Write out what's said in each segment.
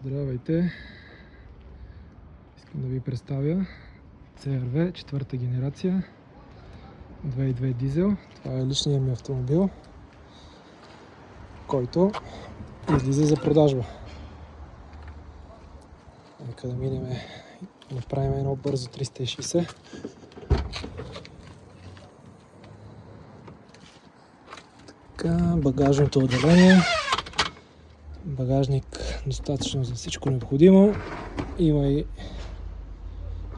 Здравейте! Искам да ви представя CR-V, четвърта генерация, 2.2 дизел. Това е личният ми автомобил, който излиза за продажба. Нека да минем и направим едно бързо 360. Така, багажното отделение. Багажник достатъчно за всичко необходимо. Има и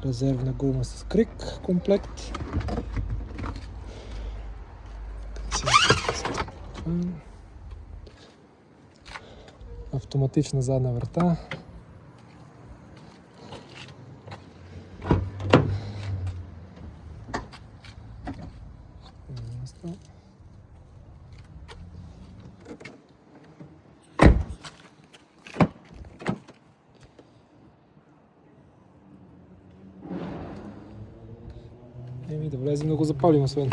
резервна гума с крик комплект. Автоматична задна врата. Да влезем да го запалим освен.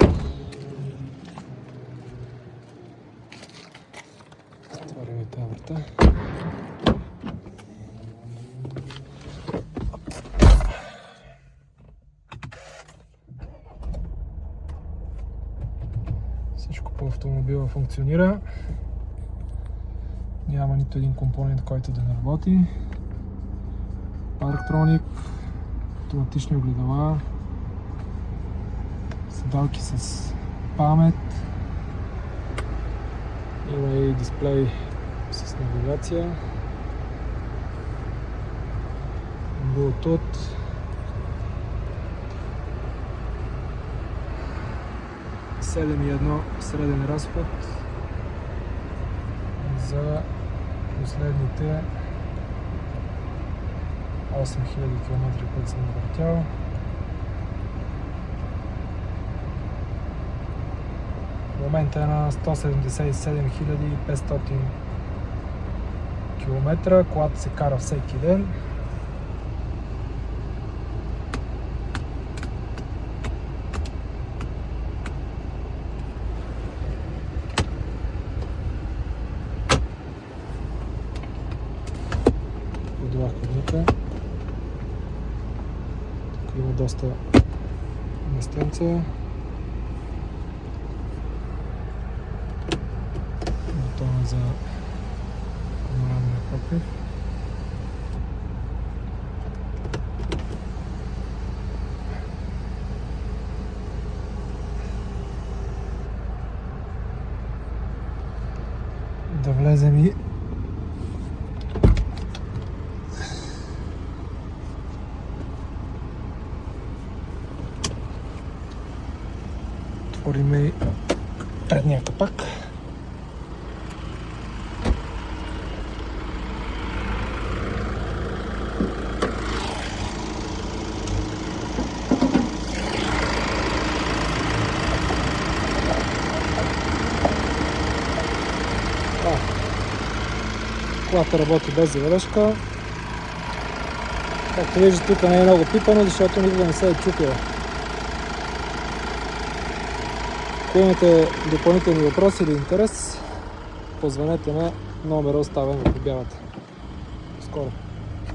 Затваряме тази врата. Всичко по автомобила функционира. Няма нито един компонент, който да не работи. Парктроник, автоматични огледала, седалки с памет, има и дисплей с навигация, Bluetooth, $7,1 среден разход за последните 8000 км, които съм навъртял. В момента е на 177 500 км, колата се кара всеки ден. Подова ходника. Тук има доста местенца. Бутона за панорамния покрив. Да влезем и отворим и предния капак. Колата работи без завършка. Както виждате, тук не е много пипано, защото никога не се е чупила. Ако имате допълнителни въпроси или интерес, позвонете на номера, оставен в обявата. Скоро!